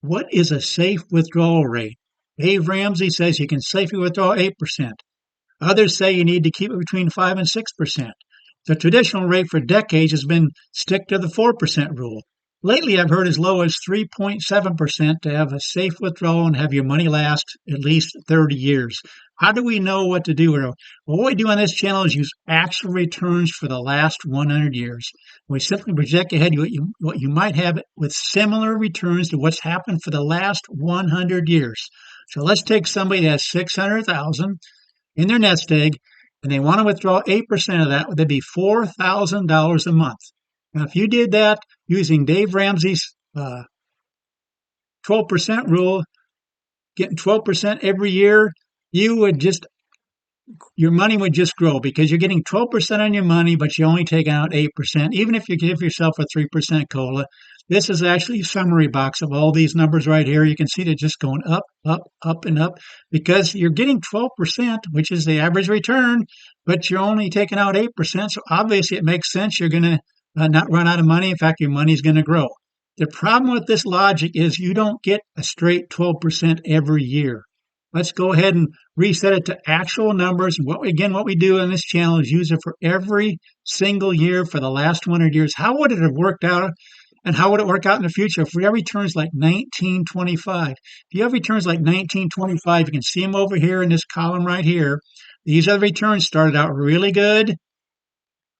what is a safe withdrawal rate? Dave Ramsey says you can safely withdraw 8%. Others say you need to keep it between 5 and 6%. The traditional rate for decades has been stick to the 4% rule. Lately, I've heard as low as 3.7% to have a safe withdrawal and have your money last at least 30 years. How do we know what to do? Well, what we do on this channel is use actual returns for the last 100 years. We simply project ahead what you might have with similar returns to what's happened for the last 100 years. So let's take somebody that has 600,000 in their nest egg, and they want to withdraw 8% of that. That'd be $4,000 a month. Now, if you did that using Dave Ramsey's 12% rule, getting 12% every year, your money would just grow because you're getting 12% on your money, but you're only taking out 8%. Even if you give yourself a 3% COLA, this is actually a summary box of all these numbers right here. You can see they're just going up, up, up, and up because you're getting 12%, which is the average return, but you're only taking out 8%. So obviously it makes sense. You're going to not run out of money. In fact, your money is going to grow. The problem with this logic is you don't get a straight 12% every year. Let's go ahead and reset it to actual numbers. What we do on this channel is use it for every single year for the last 100 years. How would it have worked out? And how would it work out in the future if we have returns like 1925? If you have returns like 1925, you can see them over here in this column right here. These other returns started out really good.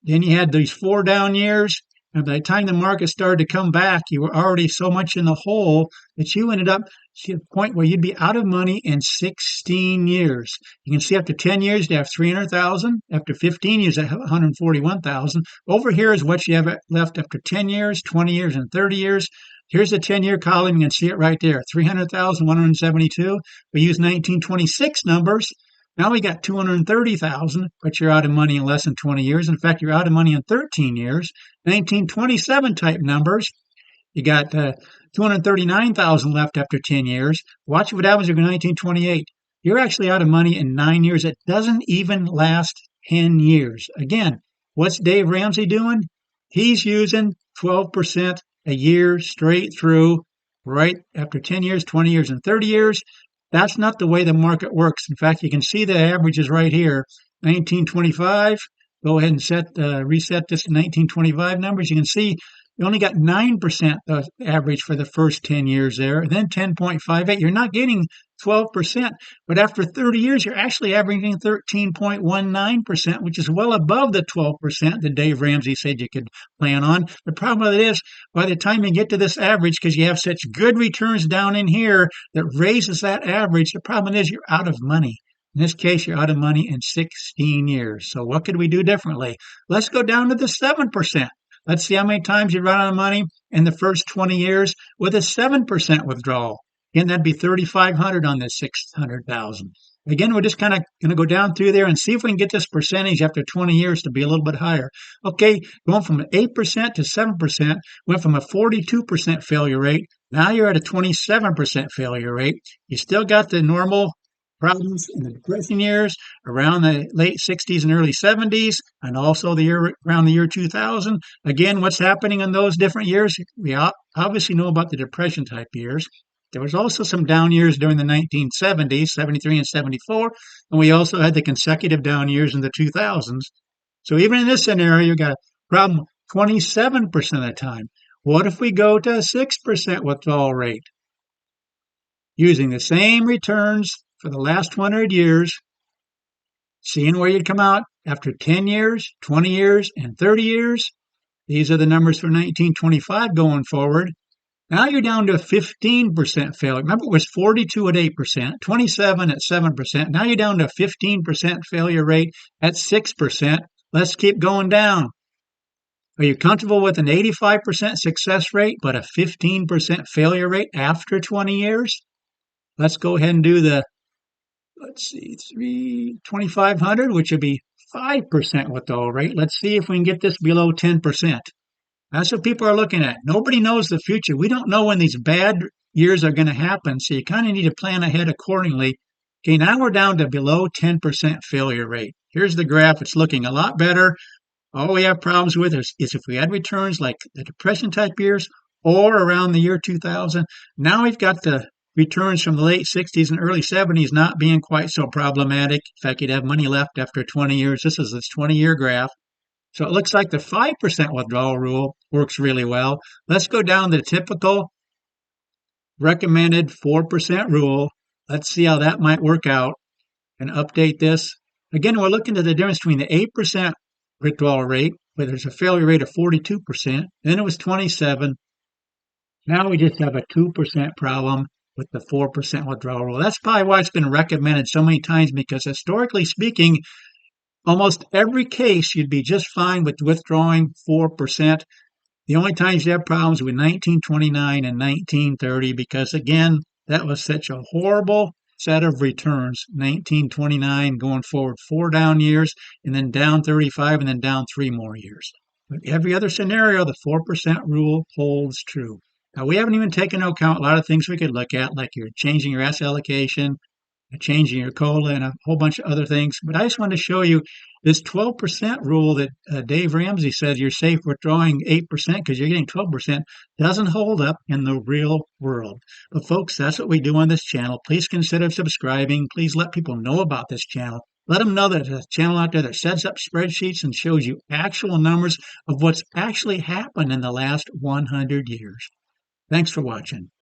Then you had these 4 down years. And by the time the market started to come back, you were already so much in the hole that you ended up to a point where you'd be out of money in 16 years. You can see after 10 years, you have 300,000. After 15 years, you have 141,000. Over here is what you have left after 10 years, 20 years, and 30 years. Here's the 10-year column. You can see it right there, 300,172. We use 1926 numbers. Now we got 230,000, but you're out of money in less than 20 years. In fact, you're out of money in 13 years. 1927 type numbers, you got 239,000 left after 10 years. Watch what happens in 1928. You're actually out of money in 9 years. It doesn't even last 10 years. Again, what's Dave Ramsey doing? He's using 12% a year straight through, right after 10 years, 20 years, and 30 years. That's not the way the market works. In fact, you can see the averages right here. 1925. Go ahead and reset this to 1925 numbers. You can see you only got 9% average for the first 10 years there, and then 10.58. You're not getting 12%, but after 30 years, you're actually averaging 13.19%, which is well above the 12% that Dave Ramsey said you could plan on. The problem with it is, by the time you get to this average, because you have such good returns down in here that raises that average, the problem is you're out of money. In this case, you're out of money in 16 years. So what could we do differently? Let's go down to the 7%. Let's see how many times you run out of money in the first 20 years with a 7% withdrawal. Again, that'd be 3,500 on this 600,000. Again, we're just kind of going to go down through there and see if we can get this percentage after 20 years to be a little bit higher. Okay, going from 8% to 7%, went from a 42% failure rate. Now you're at a 27% failure rate. You still got the normal problems in the depression years around the late 60s and early 70s, and also around the year 2000. Again, what's happening in those different years? We obviously know about the depression type years. There was also some down years during the 1970s, 73 and 74, and we also had the consecutive down years in the 2000s. So even in this scenario, you got a problem 27% of the time. What if we go to a 6% withdrawal rate? Using the same returns for the last 100 years, seeing where you'd come out after 10 years, 20 years, and 30 years. These are the numbers for 1925 going forward. Now you're down to a 15% failure. Remember, it was 42 at 8%, 27 at 7%. Now you're down to a 15% failure rate at 6%. Let's keep going down. Are you comfortable with an 85% success rate, but a 15% failure rate after 20 years? Let's go ahead and do the 2,500, which would be 5% withdrawal rate. Let's see if we can get this below 10%. That's what people are looking at. Nobody knows the future. We don't know when these bad years are going to happen, so you kind of need to plan ahead accordingly. Okay, now we're down to below 10% failure rate. Here's the graph. It's looking a lot better. All we have problems with is if we had returns like the depression type years or around the year 2000. Now we've got the returns from the late 60s and early 70s not being quite so problematic. In fact, you'd have money left after 20 years. This is this 20-year graph. So it looks like the 5% withdrawal rule works really well. Let's go down to the typical recommended 4% rule. Let's see how that might work out and update this. Again, we're looking at the difference between the 8% withdrawal rate, where there's a failure rate of 42%, then it was 27. Now we just have a 2% problem with the 4% withdrawal rule. That's probably why it's been recommended so many times, because historically speaking, almost every case you'd be just fine with withdrawing 4%. The only times you have problems with 1929 and 1930, because again, that was such a horrible set of returns. 1929 going forward 4 down years, and then down 35, and then down 3 more years. But every other scenario, the 4% rule holds true. Now, we haven't even taken into account a lot of things we could look at, like you're changing your asset allocation, changing your COLA, and a whole bunch of other things. But I just wanted to show you this 12% rule that Dave Ramsey said you're safe withdrawing 8% because you're getting 12% doesn't hold up in the real world. But folks, that's what we do on this channel. Please consider subscribing. Please let people know about this channel. Let them know that there's a channel out there that sets up spreadsheets and shows you actual numbers of what's actually happened in the last 100 years. Thanks for watching.